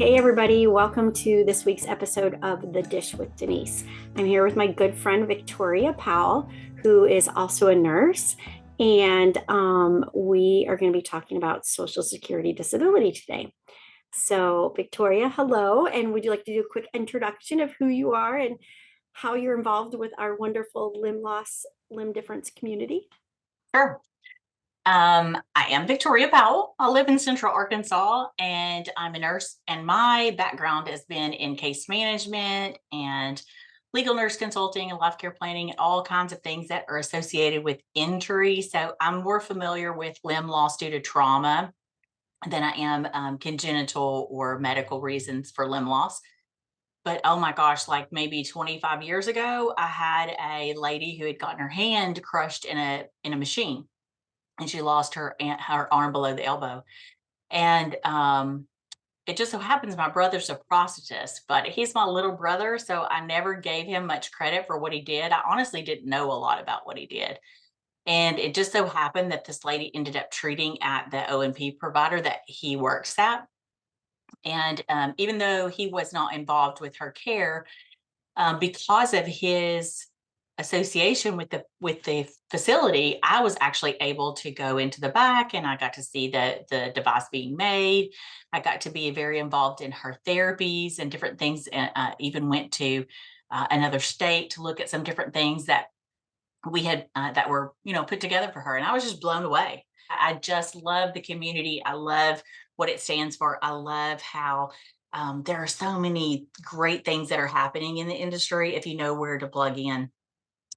Hey, everybody, welcome to this week's episode of The Dish with Denise. I'm here with my good friend Victoria Powell, who is also a nurse, and we are going to be talking about Social Security disability today. So, Victoria, hello, and would you like to do a quick introduction of who you are and how you're involved with our wonderful limb loss, limb difference community? Sure. I am Victoria Powell. I live in Central Arkansas and I'm a nurse. And my background has been in case management and legal nurse consulting and life care planning and all kinds of things that are associated with injury. So I'm more familiar with limb loss due to trauma than I am congenital or medical reasons for limb loss. But oh my gosh, like maybe 25 years ago, I had a lady who had gotten her hand crushed in a machine and she lost her arm below the elbow. And it just so happens my brother's a prosthetist, but he's my little brother, so I never gave him much credit for what he did. I honestly didn't know a lot about what he did. And it just so happened that this lady ended up treating at the O&P provider that he works at. And even though he was not involved with her care, because of his association with the facility, I was actually able to go into the back and I got to see the device being made. I got to be very involved in her therapies and different things, and even went to another state to look at some different things that we had that were put together for her, and I was just blown away. I just love the community. I love what it stands for. I love how there are so many great things that are happening in the industry if you know where to plug in.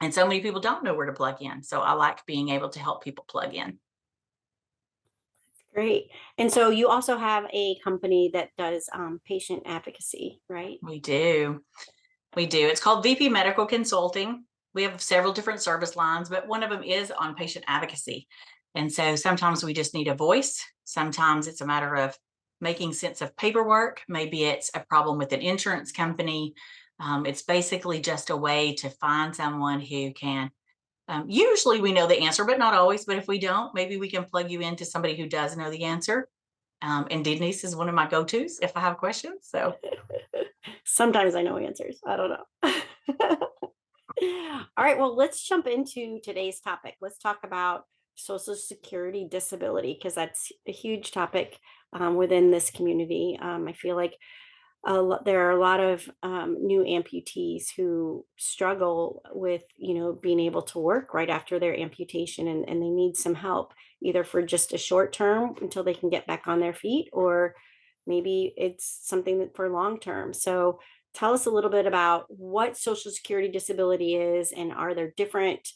And so many people don't know where to plug in. So I like being able to help people plug in. Great. And so you also have a company that does patient advocacy, right? We do. We do. It's called VP Medical Consulting. We have several different service lines, but one of them is on patient advocacy. And so sometimes we just need a voice. Sometimes it's a matter of making sense of paperwork. Maybe it's a problem with an insurance company. It's basically just a way to find someone who can. Usually we know the answer, but not always. But if we don't, maybe we can plug you into somebody who does know the answer. And Denise is one of my go-tos if I have questions. So Sometimes I know answers. I don't know. All right, well, let's jump into today's topic. Let's talk about Social Security disability because that's a huge topic within this community. I feel like there are a lot of new amputees who struggle with, being able to work right after their amputation, and they need some help, either for just a short term until they can get back on their feet, or maybe it's something that for long term. So tell us a little bit about what Social Security disability is, and are there different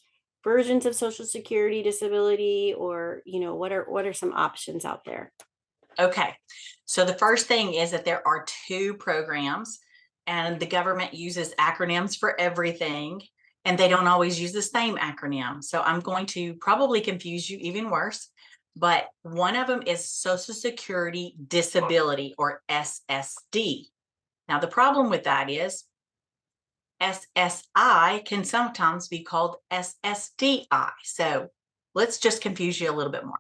versions of Social Security disability, or what are some options out there? okay. So the first thing is that there are two programs, and the government uses acronyms for everything, and they don't always use the same acronym. So I'm going to probably confuse you even worse. But one of them is Social Security Disability, or SSD. Now, the problem with that is SSI can sometimes be called SSDI. So let's just confuse you a little bit more.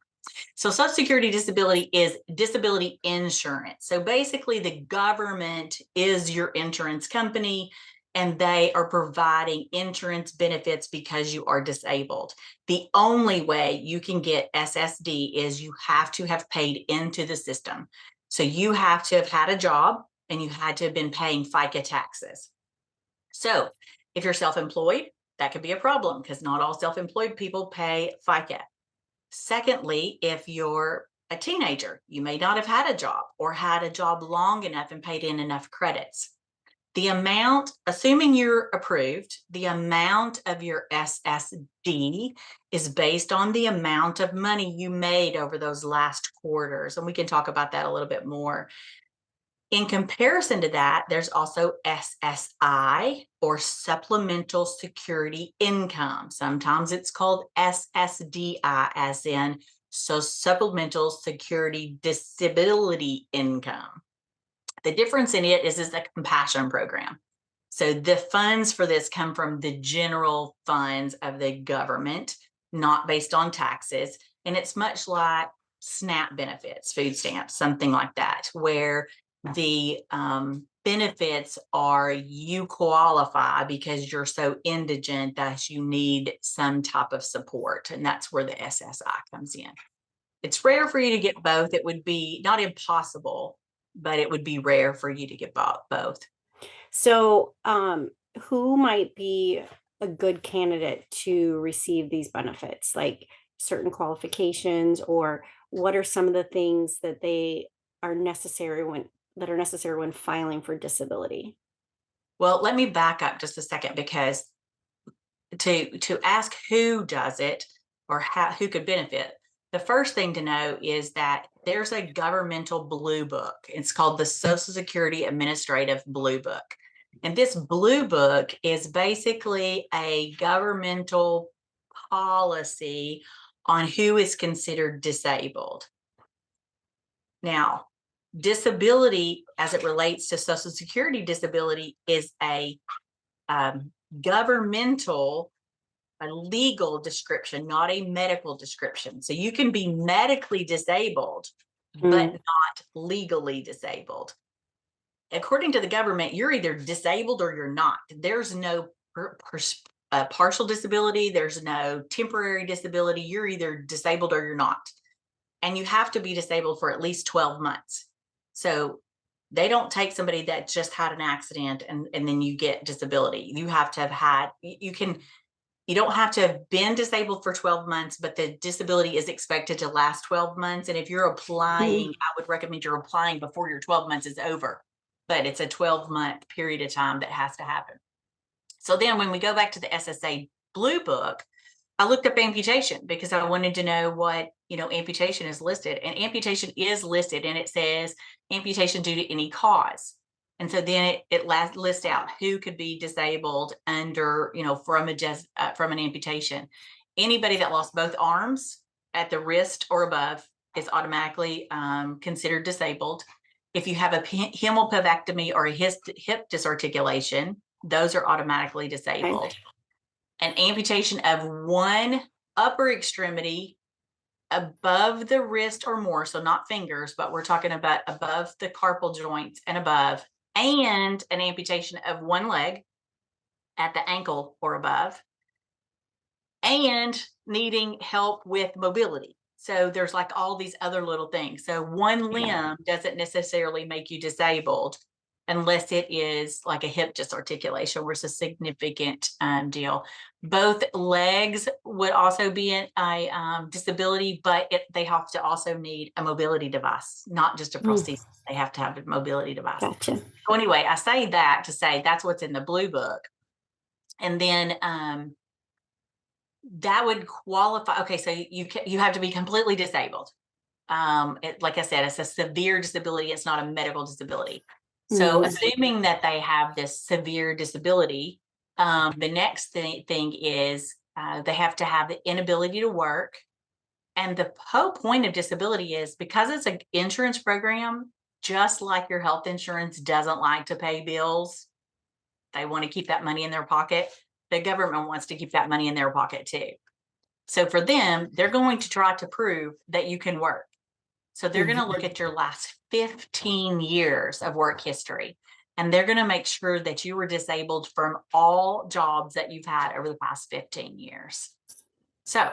So Social Security disability is disability insurance. So basically the government is your insurance company and they are providing insurance benefits because you are disabled. The only way you can get SSD is you have to have paid into the system. So you have to have had a job and you had to have been paying FICA taxes. So if you're self-employed, that could be a problem because not all self-employed people pay FICA. Secondly, if you're a teenager, you may not have had a job or had a job long enough and paid in enough credits. The amount, assuming you're approved, the amount of your SSD is based on the amount of money you made over those last quarters. And we can talk about that a little bit more. In comparison to that, there's also SSI, or Supplemental Security Income. Sometimes it's called SSDI, as in Supplemental Security Disability Income. The difference in it is it's a compassion program. So the funds for this come from the general funds of the government, not based on taxes. And it's much like SNAP benefits, food stamps, something like that, where the benefits are you qualify because you're so indigent that you need some type of support. And that's where the SSI comes in. It's rare for you to get both. It would be not impossible, but it would be rare for you to get both. So, who might be a good candidate to receive these benefits? Like certain qualifications, or what are some of the things that they are necessary when filing for disability? Well, let me back up just a second, because to ask who does it or who could benefit, the first thing to know is that there's a governmental blue book. It's called the Social Security Administrative Blue Book. And this blue book is basically a governmental policy on who is considered disabled. Now, disability as it relates to Social Security disability is a governmental, a legal description, not a medical description. So you can be medically disabled, but Mm, not legally disabled. According to the government, you're either disabled or you're not. There's no partial disability, there's no temporary disability. You're either disabled or you're not. And you have to be disabled for at least 12 months. So they don't take somebody that just had an accident and then you get disability. You have to have had, you don't have to have been disabled for 12 months, but the disability is expected to last 12 months. And if you're applying, mm, I would recommend you're applying before your 12 months is over. But it's a 12-month period of time that has to happen. So then when we go back to the SSA Blue Book, I looked up amputation because I wanted to know what, amputation is listed. And amputation is listed, and it says amputation due to any cause. And so then it lists out who could be disabled under, from an amputation. Anybody that lost both arms at the wrist or above is automatically considered disabled. If you have a hemopelvectomy or a hip disarticulation, those are automatically okay. disabled. An amputation of one upper extremity above the wrist or more, so not fingers, but we're talking about above the carpal joints and above, and an amputation of one leg at the ankle or above, and needing help with mobility. So there's like all these other little things. So one Yeah. limb doesn't necessarily make you disabled unless it is like a hip disarticulation, where it's a significant deal. Both legs would also be a disability, but they have to also need a mobility device, not just a Mm, prosthesis. They have to have a mobility device. gotcha. So anyway, I say that to say that's what's in the blue book. And then that would qualify. Okay, so you have to be completely disabled. Like I said, it's a severe disability. It's not a medical disability. So Mhm. assuming that they have this severe disability, the next thing is they have to have the inability to work. And the whole point of disability is because it's an insurance program, just like your health insurance doesn't like to pay bills, they want to keep that money in their pocket. The government wants to keep that money in their pocket too. So for them, they're going to try to prove that you can work. So they're going to look Mhm. at your last 15 years of work history, and they're going to make sure that you were disabled from all jobs that you've had over the past 15 years. So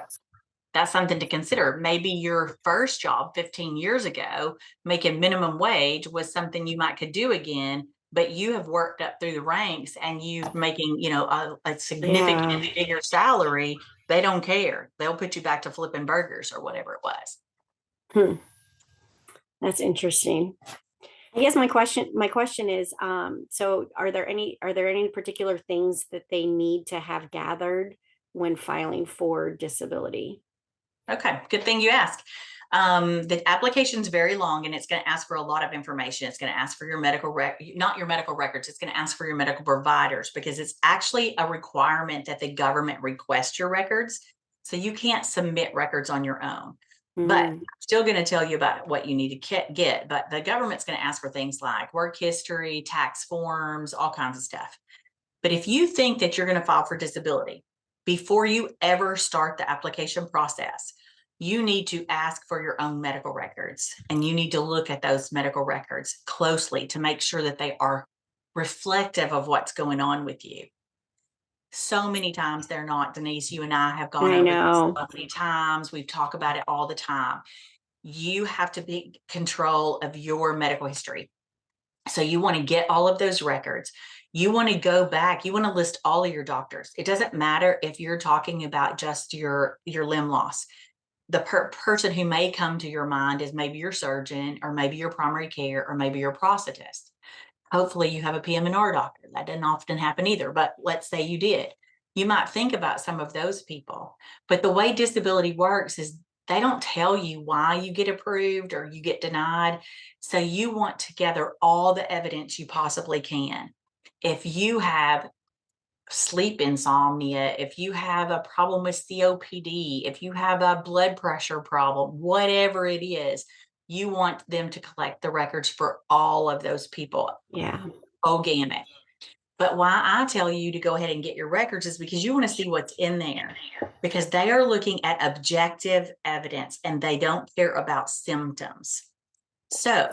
that's something to consider. Maybe your first job 15 years ago, making minimum wage, was something you might could do again, but you have worked up through the ranks and you making, a Yeah. significantly bigger salary. They don't care. They'll put you back to flipping burgers or whatever it was. Hmm. That's interesting. I guess my question is, so are there any particular things that they need to have gathered when filing for disability? Okay, good thing you asked. The application is very long, and it's going to ask for a lot of information. It's going to ask for your not your medical records. It's going to ask for your medical providers, because it's actually a requirement that the government request your records. So you can't submit records on your own. But I'm Mm, still going to tell you about what you need to get. But the government's going to ask for things like work history, tax forms, all kinds of stuff. But if you think that you're going to file for disability before you ever start the application process, you need to ask for your own medical records, and you need to look at those medical records closely to make sure that they are reflective of what's going on with you. So many times they're not. Denise, you and I have gone I over this know. so many times. We've talked about it all the time. You have to be in control of your medical history. So you want to get all of those records. You want to go back. You want to list all of your doctors. It doesn't matter if you're talking about just your limb loss. The person who may come to your mind is maybe your surgeon, or maybe your primary care, or maybe your prosthetist. Hopefully you have a PM&R doctor. That doesn't often happen either, but let's say you did. You might think about some of those people. But the way disability works is they don't tell you why you get approved or you get denied. So you want to gather all the evidence you possibly can. If you have sleep insomnia, if you have a problem with COPD, if you have a blood pressure problem, whatever it is, you want them to collect the records for all of those people. Yeah. Oh, gamut. But why I tell you to go ahead and get your records is because you want to see what's in there, because they are looking at objective evidence and they don't care about symptoms. So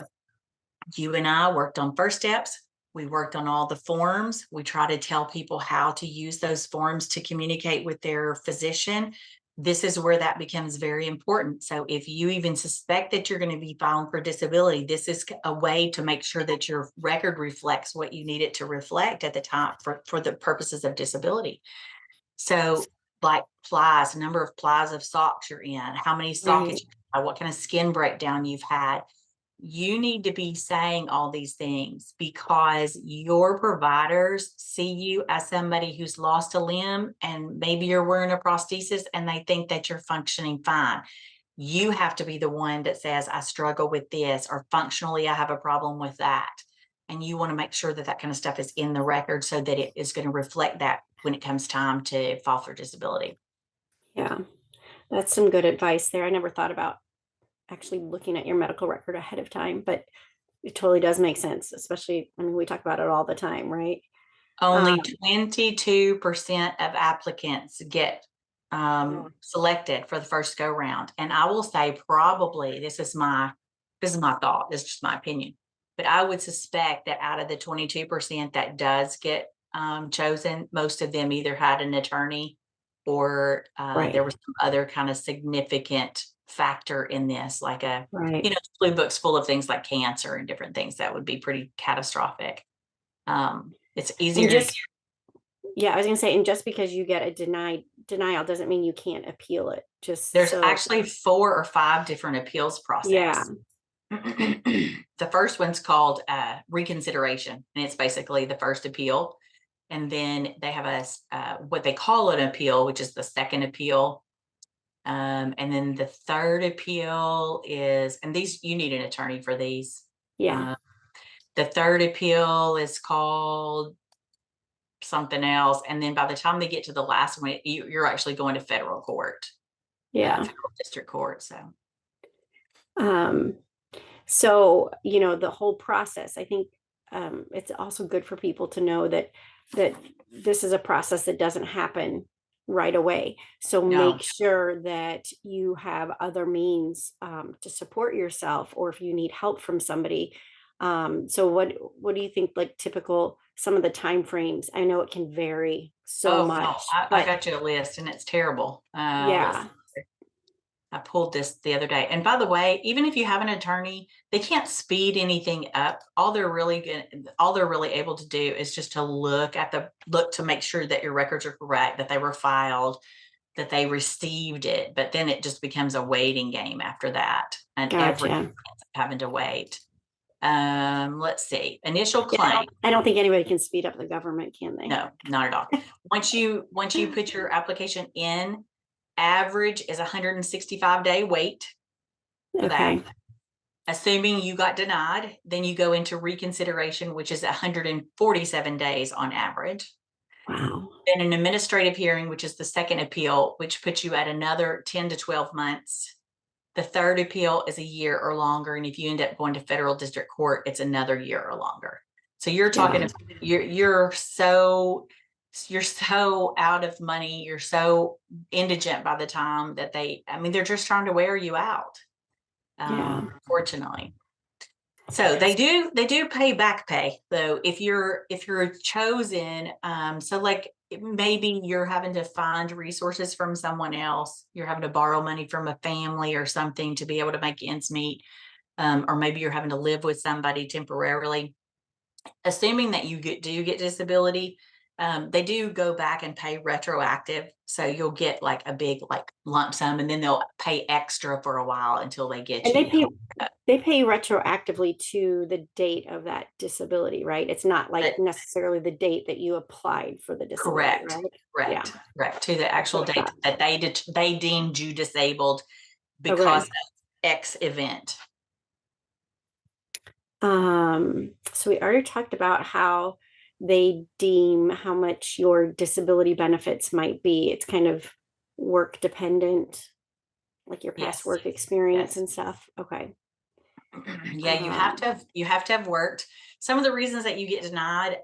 you and I worked on first steps. We worked on all the forms. We try to tell people how to use those forms to communicate with their physician. This is where that becomes very important. So if you even suspect that you're going to be filing for disability, this is a way to make sure that your record reflects what you need it to reflect at the time for the purposes of disability. So like plies, number of plies of socks you're in, how many sockets, Right. what kind of skin breakdown you've had. You need to be saying all these things because your providers see you as somebody who's lost a limb, and maybe you're wearing a prosthesis and they think that you're functioning fine. You have to be the one that says, I struggle with this, or functionally, I have a problem with that. And you want to make sure that that kind of stuff is in the record so that it is going to reflect that when it comes time to file for disability. Yeah. That's some good advice there. I never thought about actually looking at your medical record ahead of time, but it totally does make sense, especially, I mean, we talk about it all the time, right? Um, Only 22% of applicants get yeah. selected for the first go round. And I will say probably, this is my thought, this is just my opinion, but I would suspect that out of the 22% that does get chosen, most of them either had an attorney or there Right. was some other kind of significant factor in this, like Right. blue books full of things like cancer and different things that would be pretty catastrophic. It's And easier to just, yeah, I was gonna say, and just because you get a denial doesn't mean you can't appeal it. Just There's so, actually 4 or 5 different appeals yeah, process. The first one's called reconsideration, and it's basically the first appeal. And then they have what they call an appeal, which is the second appeal. And then the third appeal is, and these, you need an attorney for these. yeah, Uh, the third appeal is called something else. And then by the time they get to the last one, you're actually going to federal court, yeah. federal district court. So Um, so, the whole process, I think, it's also good for people to know that this is a process that doesn't happen right away. So no. make sure that you have other means, to support yourself, or if you need help from somebody. So what do you think, like, typical, some of the time frames? I know it can vary so Oh, no, much, I but got you a list and it's terrible. Let's yeah, see. I pulled this the other day. And by the way, even if you have an attorney, they can't speed anything up. All they're really able to do is just to look to make sure that your records are correct, that they were filed, that they received it. But then it just becomes a waiting game after that. And every gotcha. having to wait. Let's see. Initial Yeah, claim. I don't think anybody can speed up the government, can they? No, not at all. Once you put your application in, average is 165-day wait for that. Okay. Assuming you got denied, then you go into reconsideration, which is 147 days on average. Wow. Then an administrative hearing, which is the second appeal, which puts you at another 10 to 12 months. The third appeal is a year or longer. And if you end up going to federal district court, it's another year or longer. So you're Yeah. talking, you're so you're so out of money, you're so indigent by the time that they're just trying to wear you out, Yeah. fortunately. So they do pay back pay though if you're chosen. So like maybe you're having to find resources from someone else, you're having to borrow money from a family or something to be able to make ends meet, or maybe you're having to live with somebody temporarily. Assuming that do get disability, they do go back and pay retroactive. So you'll get like a big like lump sum, and then they'll pay extra for a while until they get And you. they pay retroactively to the date of that disability, right? It's not like But necessarily the date that you applied for the disability, correct, right? Yeah, correct to the that's what actual I date thought. that they deemed you disabled because Okay. of X event. So we already talked about how they deem how much your disability benefits might be. It's kind of work dependent, like your past Yes, work experience yes. and stuff. Okay. Yeah, Um, you have to have worked. Some of the reasons that you get denied,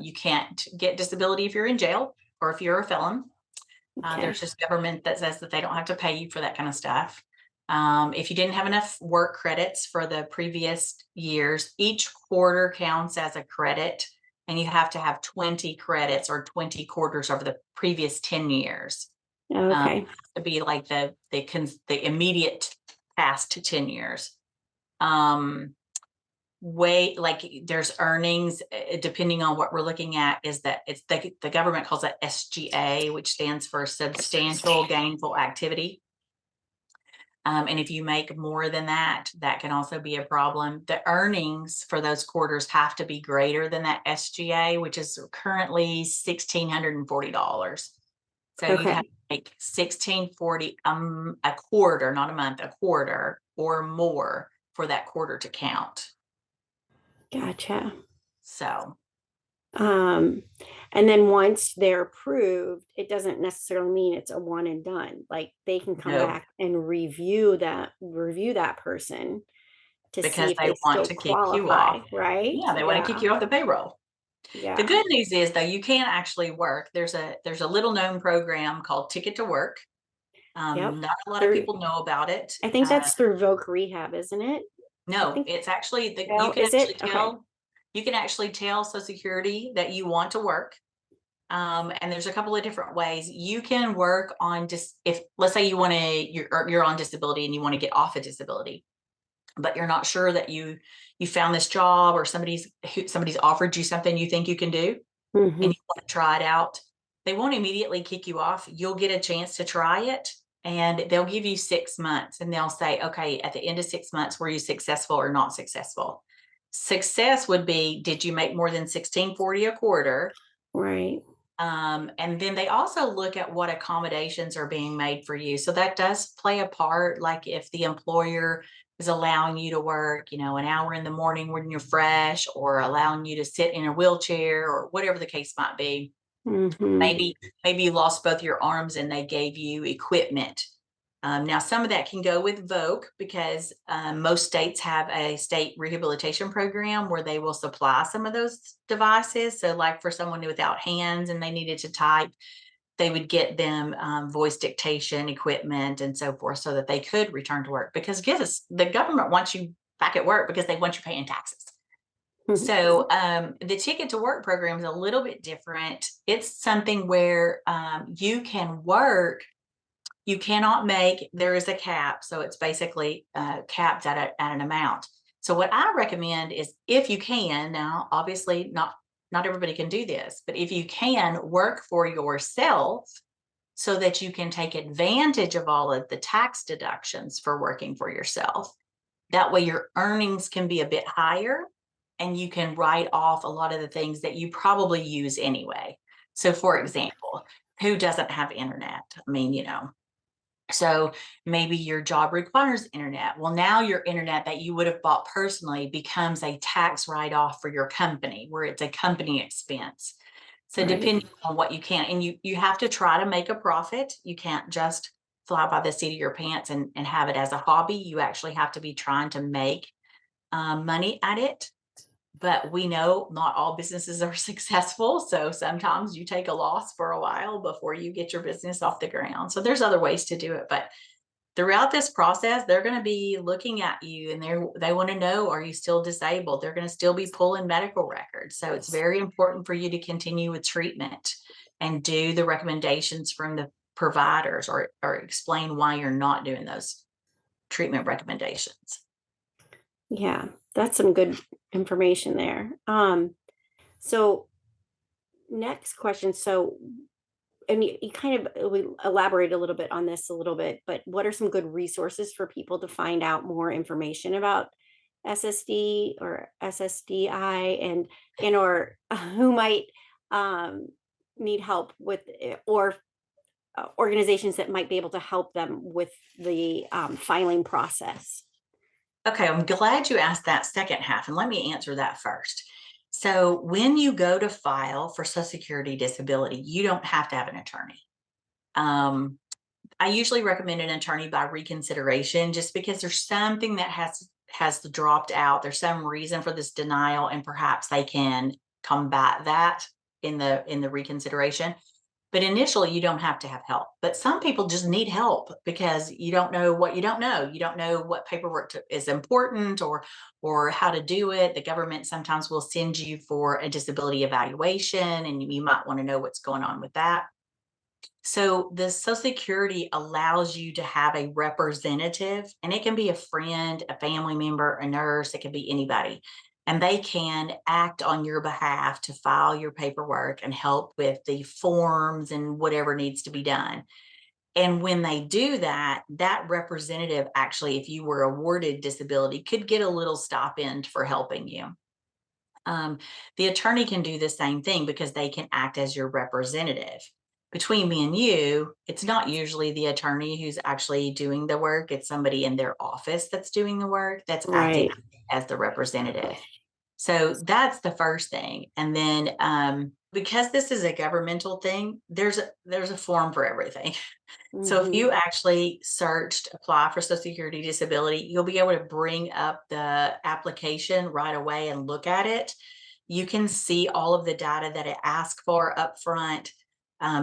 you can't get disability if you're in jail or if you're a felon. There's okay. just government that says that they don't have to pay you for that kind of stuff. If you didn't have enough work credits for the previous years, each quarter counts as a credit, and you have to have 20 credits or 20 quarters over the previous 10 years. Okay. To be like the immediate past 10 years. Um, way like there's earnings, depending on what we're looking at, is that it's the government calls it SGA, which stands for substantial gainful activity. And if you make more than that, that can also be a problem. The earnings for those quarters have to be greater than that SGA, which is currently $1,640. So you'd have Okay. to make 1640 a quarter, not a month, a quarter or more for that quarter to count. Gotcha. So Um, and then once they're approved, it doesn't necessarily mean it's a one and done. Like they can come no, back and review that person to see because if they they want still to kick you off. qualify, right? Yeah, they want to kick Yeah. you off the payroll. The Yeah. good news is though, you can actually work. There's a little known program called Ticket to Work. Yep. Not a lot of Through people know about it. I think that's through Voc Rehab, isn't it? I No, think it's actually you well, can is actually it? Okay. tell Social Security that you want to work. And there's a couple of different ways you can work on. Just if let's say you're on disability and you want to get off a disability, but you're not sure that you found this job or somebody's offered you something you think you can do and Hmm. you want to try it out. They won't immediately kick you off. You'll get a chance to try it, and they'll give you 6 months, and they'll say, okay, at the end of 6 months, were you successful or not successful? Success would be, did you make more than 1640 a quarter? Right. And then they also look at what accommodations are being made for you. So that does play a part. Like if the employer is allowing you to work, an hour in the morning when you're fresh, or allowing you to sit in a wheelchair, or whatever the case might be. Hmm. Maybe you lost both your arms and they gave you equipment. Now, some of that can go with Voc because most states have a state rehabilitation program where they will supply some of those devices. So, like for someone without hands and they needed to type, they would get them voice dictation equipment and so forth so that they could return to work. Because the government wants you back at work because they want you paying taxes. So the Ticket to Work program is a little bit different. It's something where you can work. You cannot make, there is a cap. So it's basically capped at an amount. So what I recommend is, if you can, now obviously not everybody can do this, but if you can work for yourself so that you can take advantage of all of the tax deductions for working for yourself. That way your earnings can be a bit higher and you can write off a lot of the things that you probably use anyway. So for example, who doesn't have internet? I mean, so maybe your job requires internet. Well, now your internet that you would have bought personally becomes a tax write-off for your company, where it's a company expense. So Right. depending on what you can, and you have to try to make a profit. You can't just fly by the seat of your pants and have it as a hobby. You actually have to be trying to make money at it. But we know not all businesses are successful. So sometimes you take a loss for a while before you get your business off the ground. So there's other ways to do it. But throughout this process, they're going to be looking at you and they want to know, are you still disabled? They're going to still be pulling medical records. So it's very important for you to continue with treatment and do the recommendations from the providers, or explain why you're not doing those treatment recommendations. Yeah, that's some good information there. So next question. So, and you kind of we elaborate a little bit on this a little bit, but what are some good resources for people to find out more information about SSD or SSDI, and or who might um, need help with or organizations that might be able to help them with the filing process? Okay, I'm glad you asked that second half, and let me answer that first. So, when you go to file for Social Security disability, you don't have to have an attorney. Um, I usually recommend an attorney by reconsideration, just because there's something that has dropped out. There's some reason for this denial, and perhaps they can combat that in the reconsideration. But initially, you don't have to have help. But some people just need help because you don't know what you don't know. You don't know what paperwork is important, or how to do it. The government sometimes will send you for a disability evaluation, and you might want to know what's going on with that. So the Social Security allows you to have a representative, and it can be a friend, a family member, a nurse, it can be anybody. And they can act on your behalf to file your paperwork and help with the forms and whatever needs to be done. And when they do that, that representative actually, if you were awarded disability, could get a little stipend for helping you. Um, the attorney can do the same thing because they can act as your representative. Between me and you, it's not usually the attorney who's actually doing the work, it's somebody in their office that's doing the work that's acting Right. as the representative. So that's the first thing. And then because this is a governmental thing, there's a form for everything. So if Hmm. you actually searched apply for Social Security disability, you'll be able to bring up the application right away and look at it. You can see all of the data that it asks for up front.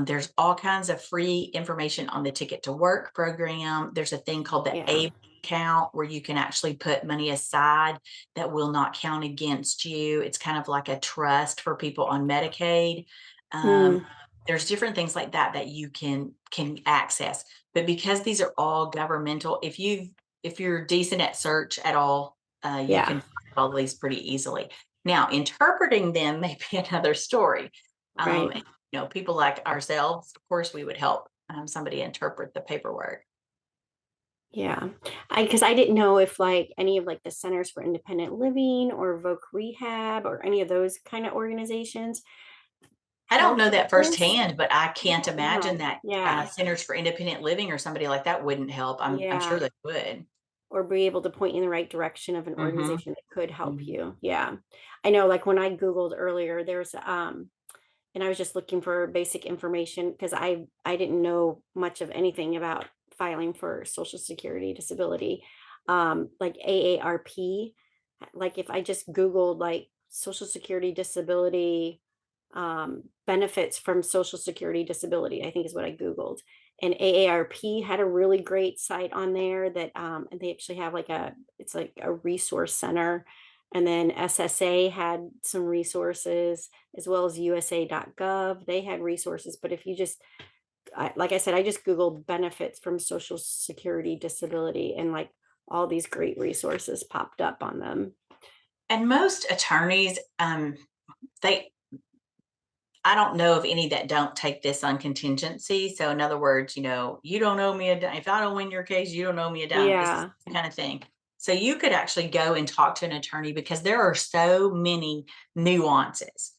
There's all kinds of free information on the Ticket to Work program. There's a thing called the Yeah. A account where you can actually put money aside that will not count against you. It's kind of like a trust for people on Medicaid. Um, Mm, there's different things like that that you can access. But because these are all governmental, if you're decent at search at all, you yeah. can find all these pretty easily. Now, interpreting them may be another story. Right. And, people like ourselves, of course, we would help somebody interpret the paperwork. Yeah. Because I didn't know if like any of like the Centers for Independent Living or Voc Rehab or any of those kind of organizations I don't help know with that this. firsthand, but I I can't don't imagine know. that Yeah. Centers for Independent Living or somebody like that wouldn't help. I'm sure Yeah. they would. Or be able to point you in the right direction of an Hmm. organization that could help Hmm. you. Yeah. I know like when I Googled earlier, there's and I was just looking for basic information because I didn't know much of anything about filing for Social Security disability. Like AARP, like if I just Googled like Social Security disability benefits from Social Security disability, I think is what I Googled. And AARP had a really great site on there that and they actually have like it's like a resource center. And then SSA had some resources as well as USA.gov. They had resources, but if you just, like I said, I just Googled benefits from Social Security disability and like all these great resources popped up on them. And most attorneys, they I don't know of any that don't take this on contingency. So in other words, you don't owe me a dime. If I don't win your case, you don't owe me a dime. It's Yeah. the kind of thing. So you could actually go and talk to an attorney because there are so many nuances.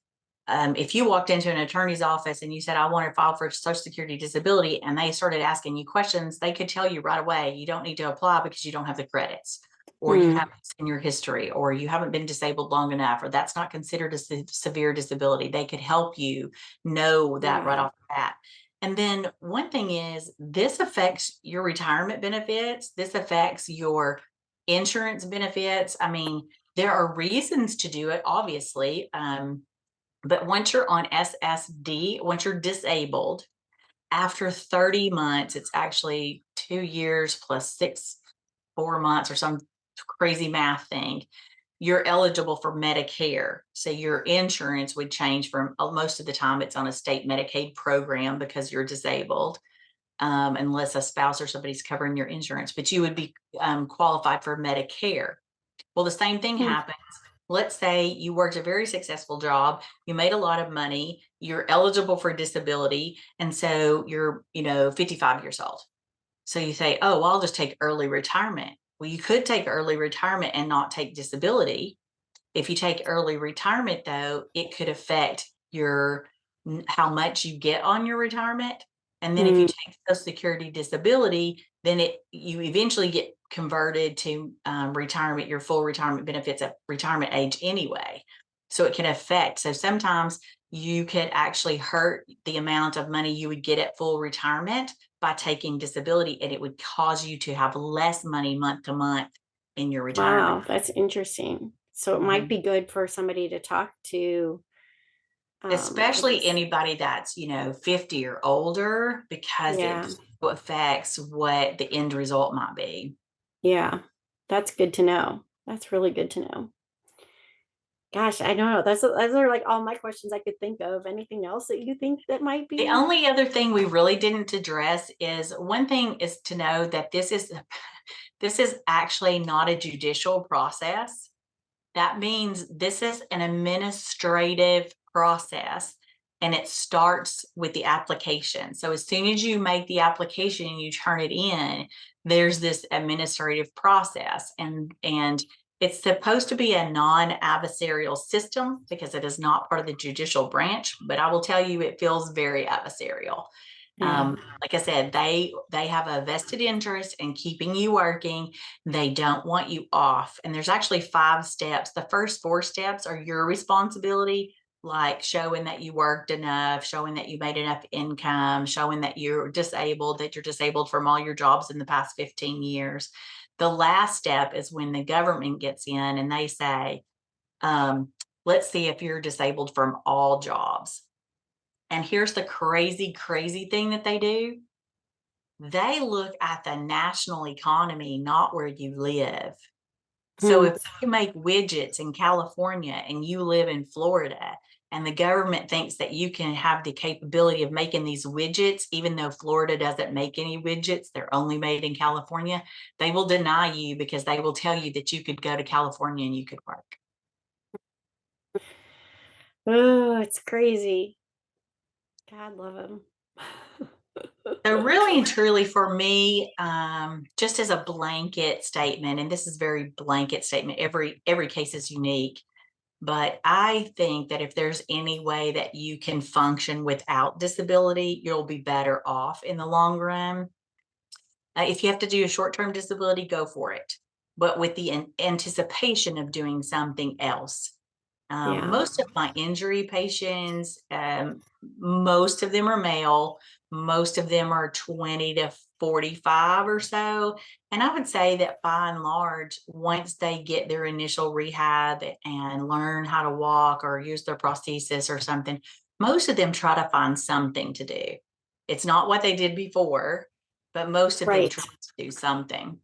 If you walked into an attorney's office and you said, I want to file for Social Security disability, and they started asking you questions, they could tell you right away, you don't need to apply because you don't have the credits, or you have Mm, this in your history, or you haven't been disabled long enough, or that's not considered a severe disability. They could help you know that right yeah. off the bat. And then one thing is, this affects your retirement benefits. This affects your insurance benefits. I mean, There are reasons to do it, obviously. But once you're on SSD, once you're disabled, after 30 months, it's actually 2 years plus 4 months or some crazy math thing, you're eligible for Medicare. So your insurance would change from most of the time it's on a state Medicaid program because you're disabled, unless a spouse or somebody's covering your insurance, but you would be qualified for Medicare. Well, the same thing Hmm. happens. Let's say you worked a very successful job, you made a lot of money, you're eligible for disability, and so you're, 55 years old. So you say, oh, well, I'll just take early retirement. Well, you could take early retirement and not take disability. If you take early retirement, though, it could affect your how much you get on your retirement. And then if you Hmm. take Social Security disability, then you eventually get converted to retirement, your full retirement benefits at retirement age anyway. So it can affect. So sometimes you could actually hurt the amount of money you would get at full retirement by taking disability, and it would cause you to have less money month to month in your retirement. Wow, that's interesting. So it might Mhm. be good for somebody to talk to, I Especially guess. anybody that's, 50 or older, because it Yeah, affects what the end result might be. yeah. That's good to know. That's really good to know. Gosh, I don't know. Those are like all my questions I could think of. Anything else that you think that might The be? only other thing we really didn't address is one thing is to know that this is actually not a judicial process. That means this is an administrative process, and it starts with the application. So as soon as you make the application and you turn it in, there's this administrative process, and it's supposed to be a non-adversarial system because it is not part of the judicial branch, but I will tell you it feels very adversarial. Yeah. Like I said, they have a vested interest in keeping you working. They don't want you off. And there's actually 5 steps. The first 4 steps are your responsibility, like showing that you worked enough, showing that you made enough income, showing that you're disabled from all your jobs in the past 15 years. The last step is when the government gets in and they say, let's see if you're disabled from all jobs. And here's the crazy, crazy thing that they do. They look at the national economy, not where you live. So Hmm. if you make widgets in California and you live in Florida, and the government thinks that you can have the capability of making these widgets, even though Florida doesn't make any widgets, they're only made in California, they will deny you because they will tell you that you could go to California and you could work. Oh, it's crazy. God love him. So really and truly for me, just as a blanket statement, and this is very blanket statement, every case is unique. But I think that if there's any way that you can function without disability, you'll be better off in the long run. If you have to do a short term disability, go for it, but with the anticipation of doing something else. Yeah. Most of my injury patients, most of them are male. Most of them are 20 to 45 or so. And I would say that by and large, once they get their initial rehab and learn how to walk or use their prosthesis or something, most of them try to find something to do. It's not what they did before, but most of them Right. try to do something.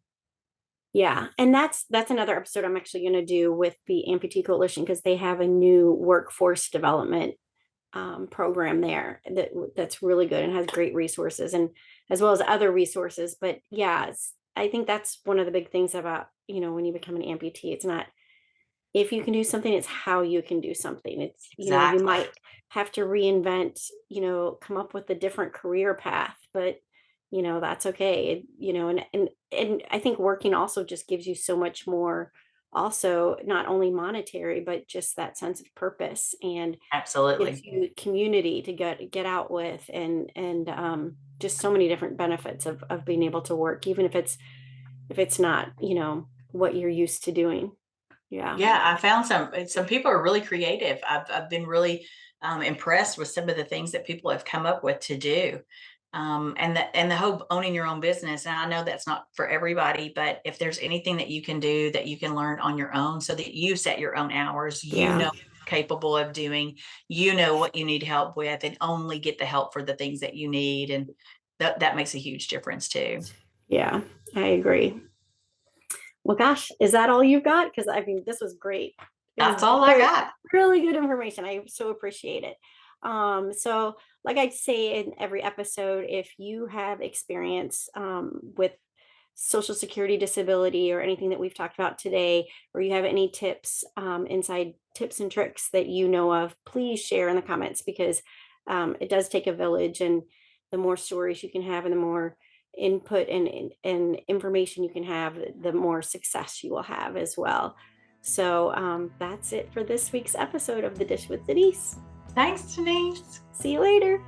Yeah, and that's another episode I'm actually going to do with the Amputee Coalition because they have a new workforce development program there that's really good and has great resources and as well as other resources. But yeah, I think that's one of the big things about when you become an amputee. It's not if you can do something, it's how you can do something. It's you Exactly. might have to reinvent, come up with a different career path, but that's okay. And I think working also just gives you so much more also not only monetary but just that sense of purpose and gives Absolutely. you community to get out with and just so many different benefits of being able to work even if it's not what you're used to doing. Yeah. Yeah, I found some people are really creative. I've been really impressed with some of the things that people have come up with to do. And the whole owning your own business. And I know that's not for everybody, but if there's anything that you can do that you can learn on your own so that you set your own hours, you Yeah. know what you're capable of doing, you know what you need help with, and only get the help for the things that you need. And that makes a huge difference too. Yeah, I agree. Well, gosh, is that all you've got? Because I mean, this was great. It was That's all I really, got. really good information. I so appreciate it. So like I say in every episode, if you have experience with social security disability or anything that we've talked about today, or you have any tips, inside tips and tricks that you know of, please share in the comments because it does take a village, and the more stories you can have and the more input and information you can have, the more success you will have as well. So that's it for this week's episode of The Dish with Denise. Thanks, Denise. See you later.